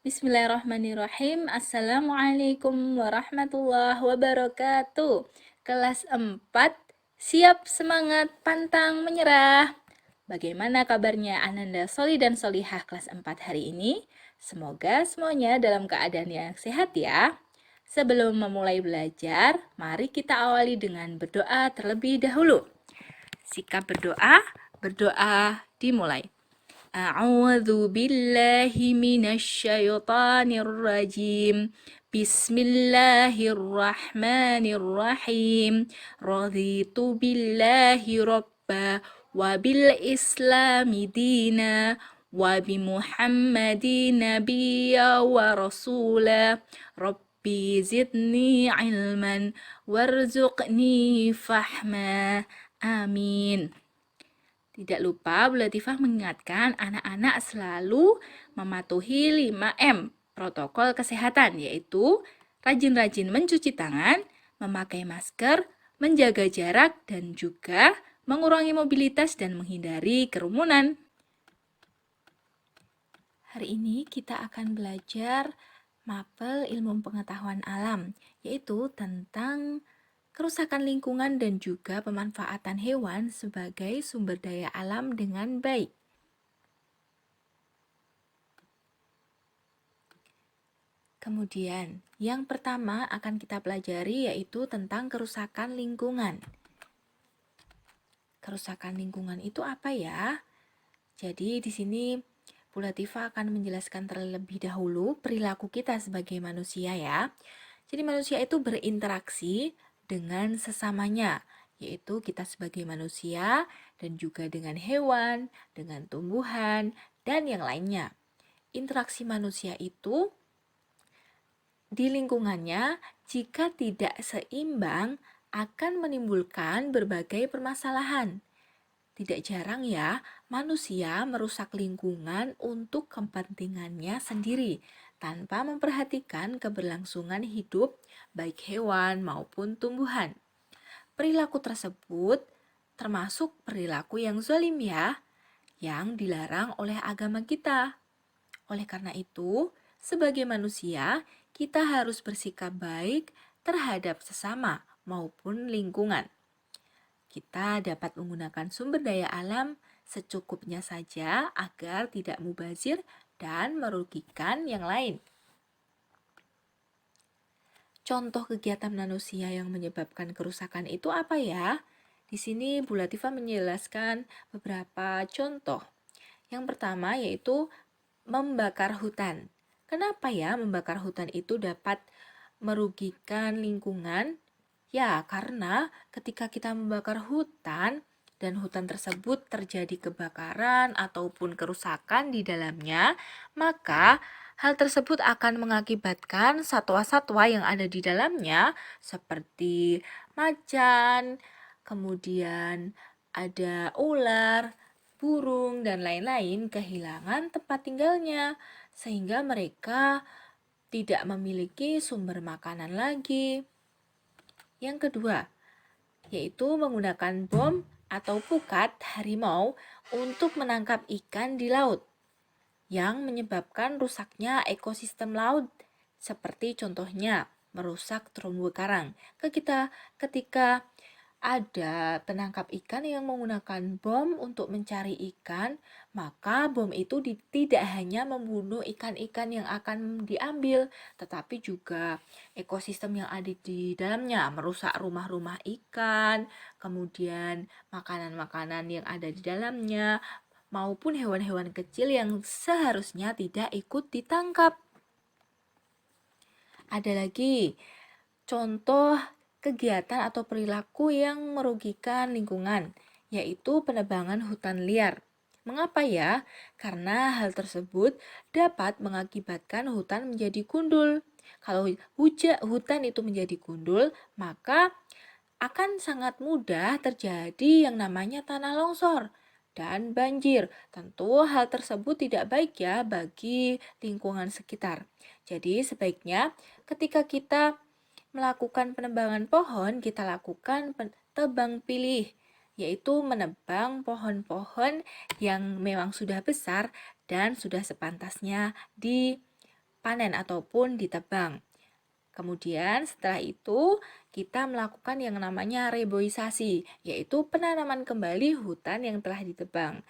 Bismillahirrahmanirrahim. Assalamualaikum warahmatullahi wabarakatuh. Kelas 4, siap, semangat, pantang menyerah. Bagaimana kabarnya Ananda Soli dan Solihah kelas 4 hari ini? Semoga semuanya dalam keadaan yang sehat ya. Sebelum memulai belajar, mari kita awali dengan berdoa terlebih dahulu. Sikap berdoa dimulai. A'udzu billahi minasyaitonir rajim. Bismillahirrahmanirrahim. Raditu billahi rabba wa bil islami dina wa bi Muhammadin nabiyya wa rasula. Rabbi zidni ilman warzuqni fahma. Amin. Tidak lupa, Bu Latifah mengingatkan anak-anak selalu mematuhi 5M protokol kesehatan, yaitu rajin-rajin mencuci tangan, memakai masker, menjaga jarak, dan juga mengurangi mobilitas dan menghindari kerumunan. Hari ini kita akan belajar mapel ilmu pengetahuan alam, yaitu tentang kerusakan lingkungan dan juga pemanfaatan hewan sebagai sumber daya alam dengan baik. Kemudian, yang pertama akan kita pelajari yaitu tentang kerusakan lingkungan. Kerusakan lingkungan itu apa ya? Jadi di sini Bu Latifah akan menjelaskan terlebih dahulu perilaku kita sebagai manusia ya. Jadi manusia itu berinteraksi dengan sesamanya, yaitu kita sebagai manusia dan juga dengan hewan, dengan tumbuhan, dan yang lainnya. Interaksi manusia itu di lingkungannya jika tidak seimbang akan menimbulkan berbagai permasalahan. Tidak jarang ya, manusia merusak lingkungan untuk kepentingannya sendiri tanpa memperhatikan keberlangsungan hidup baik hewan maupun tumbuhan. Perilaku tersebut termasuk perilaku yang zalim ya, yang dilarang oleh agama kita. Oleh karena itu, sebagai manusia, kita harus bersikap baik terhadap sesama maupun lingkungan. Kita dapat menggunakan sumber daya alam secukupnya saja agar tidak mubazir dan merugikan yang lain. Contoh kegiatan manusia yang menyebabkan kerusakan itu apa ya? Di sini Bu Latifah menjelaskan beberapa contoh. Yang pertama yaitu membakar hutan. Kenapa ya membakar hutan itu dapat merugikan lingkungan? Ya, karena ketika kita membakar hutan dan hutan tersebut terjadi kebakaran ataupun kerusakan di dalamnya, maka hal tersebut akan mengakibatkan satwa-satwa yang ada di dalamnya seperti macan, kemudian ada ular, burung, dan lain-lain kehilangan tempat tinggalnya sehingga mereka tidak memiliki sumber makanan lagi. Yang kedua, yaitu menggunakan bom atau pukat harimau untuk menangkap ikan di laut yang menyebabkan rusaknya ekosistem laut seperti contohnya merusak terumbu karang. Ketika ada penangkap ikan yang menggunakan bom untuk mencari ikan, maka bom itu tidak hanya membunuh ikan-ikan yang akan diambil, tetapi juga ekosistem yang ada di dalamnya, merusak rumah-rumah ikan, kemudian makanan-makanan yang ada di dalamnya, maupun hewan-hewan kecil yang seharusnya tidak ikut ditangkap. Ada lagi contoh kegiatan atau perilaku yang merugikan lingkungan, yaitu penebangan hutan liar. Mengapa ya? Karena hal tersebut dapat mengakibatkan hutan menjadi gundul. Kalau hutan itu menjadi gundul, maka akan sangat mudah terjadi yang namanya tanah longsor dan banjir. Tentu hal tersebut tidak baik ya bagi lingkungan sekitar. Jadi sebaiknya ketika kita melakukan penebangan pohon, kita lakukan tebang pilih, yaitu menebang pohon-pohon yang memang sudah besar dan sudah sepantasnya panen ataupun ditebang. Kemudian setelah itu kita melakukan yang namanya reboisasi, yaitu penanaman kembali hutan yang telah ditebang.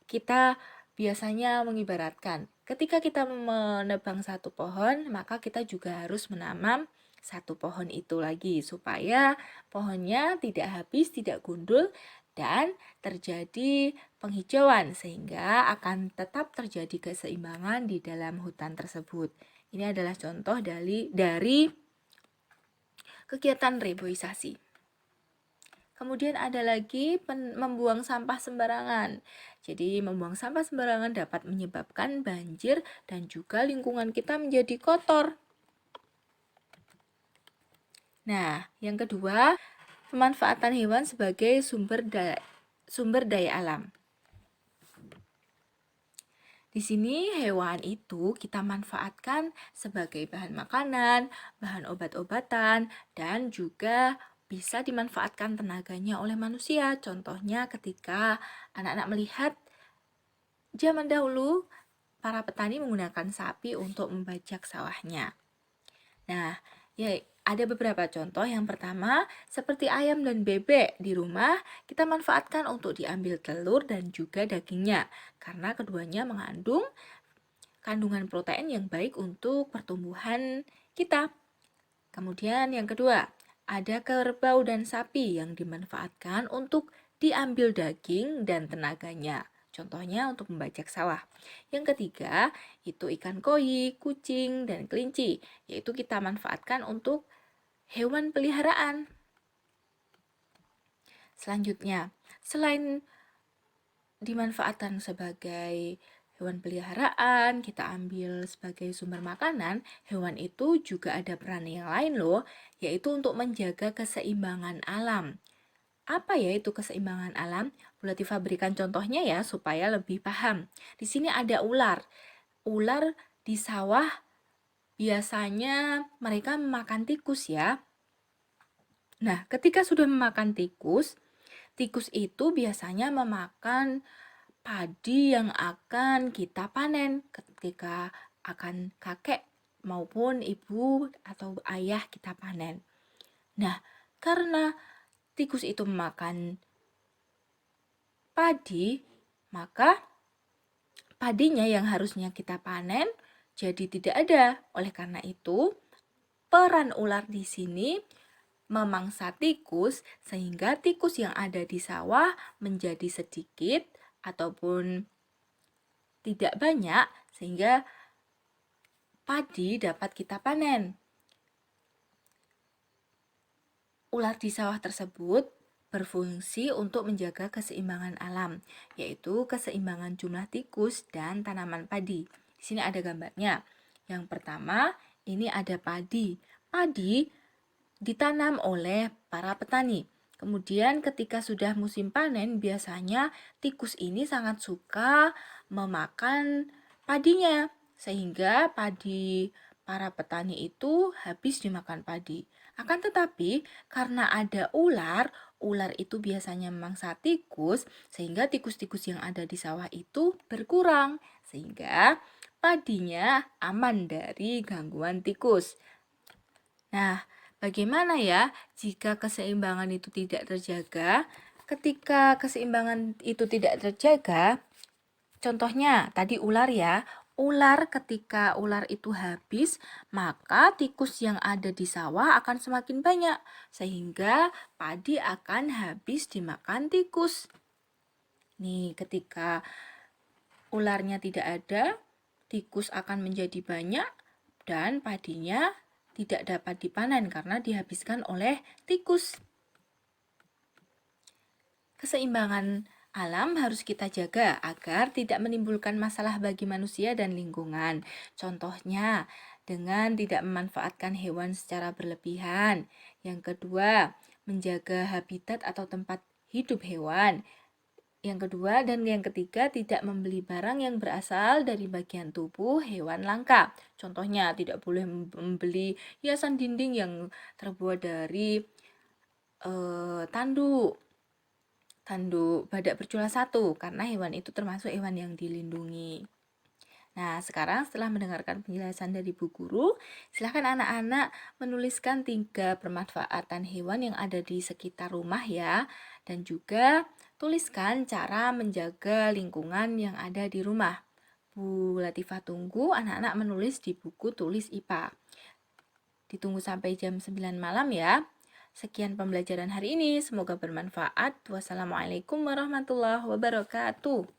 Kita biasanya mengibaratkan, ketika kita menebang satu pohon, maka kita juga harus menanam satu pohon itu lagi, supaya pohonnya tidak habis, tidak gundul, dan terjadi penghijauan, sehingga akan tetap terjadi keseimbangan di dalam hutan tersebut. Ini adalah contoh dari kegiatan reboisasi. Kemudian ada lagi membuang sampah sembarangan. Jadi membuang sampah sembarangan dapat menyebabkan banjir dan juga lingkungan kita menjadi kotor. Nah, yang kedua, pemanfaatan hewan sebagai sumber daya alam. Di sini hewan itu kita manfaatkan sebagai bahan makanan, bahan obat-obatan, dan juga bisa dimanfaatkan tenaganya oleh manusia. Contohnya ketika anak-anak melihat zaman dahulu para petani menggunakan sapi untuk membajak sawahnya. Nah, ya ada beberapa contoh. Yang pertama, seperti ayam dan bebek di rumah, kita manfaatkan untuk diambil telur dan juga dagingnya, karena keduanya mengandung kandungan protein yang baik untuk pertumbuhan kita. Kemudian yang kedua, ada kerbau dan sapi yang dimanfaatkan untuk diambil daging dan tenaganya. Contohnya untuk membajak sawah. Yang ketiga, itu ikan koi, kucing, dan kelinci, yaitu kita manfaatkan untuk hewan peliharaan. Selanjutnya, selain dimanfaatkan sebagai hewan peliharaan, kita ambil sebagai sumber makanan, hewan itu juga ada peran yang lain loh, yaitu untuk menjaga keseimbangan alam. Apa ya itu keseimbangan alam? Bu Latifah berikan contohnya ya supaya lebih paham. Di sini ada ular. Ular di sawah biasanya mereka memakan tikus ya. Nah, ketika sudah memakan tikus, tikus itu biasanya memakan padi yang akan kita panen ketika akan kakek maupun ibu atau ayah kita panen. Nah, karena tikus itu memakan padi, maka padinya yang harusnya kita panen jadi tidak ada. Oleh karena itu, peran ular di sini memangsa tikus sehingga tikus yang ada di sawah menjadi sedikit ataupun tidak banyak sehingga padi dapat kita panen. Ular di sawah tersebut berfungsi untuk menjaga keseimbangan alam, yaitu keseimbangan jumlah tikus dan tanaman padi. Di sini ada gambarnya. Yang pertama, ini ada padi. Padi ditanam oleh para petani. Kemudian ketika sudah musim panen, biasanya tikus ini sangat suka memakan padinya, sehingga padi para petani itu habis dimakan padi. Akan tetapi, karena ada ular, ular itu biasanya memangsa tikus, sehingga tikus-tikus yang ada di sawah itu berkurang, sehingga padinya aman dari gangguan tikus. Nah, bagaimana ya jika keseimbangan itu tidak terjaga? Ketika keseimbangan itu tidak terjaga, contohnya tadi ular ya, ular ketika ular itu habis, maka tikus yang ada di sawah akan semakin banyak, sehingga padi akan habis dimakan tikus. Nih, ketika ularnya tidak ada, tikus akan menjadi banyak dan padinya tidak dapat dipanen karena dihabiskan oleh tikus. Keseimbangan alam harus kita jaga agar tidak menimbulkan masalah bagi manusia dan lingkungan. Contohnya, dengan tidak memanfaatkan hewan secara berlebihan. Yang kedua, menjaga habitat atau tempat hidup hewan. Yang kedua dan yang ketiga, tidak membeli barang yang berasal dari bagian tubuh hewan langka. Contohnya, tidak boleh membeli hiasan dinding yang terbuat dari tanduk badak bercula satu, karena hewan itu termasuk hewan yang dilindungi. Nah, sekarang setelah mendengarkan penjelasan dari Bu Guru, silakan anak-anak menuliskan 3 permanfaatan hewan yang ada di sekitar rumah ya. Dan juga tuliskan cara menjaga lingkungan yang ada di rumah. Bu Latifah tunggu anak-anak menulis di buku tulis IPA. Ditunggu sampai jam 9 malam ya. Sekian pembelajaran hari ini, semoga bermanfaat. Wassalamualaikum warahmatullahi wabarakatuh.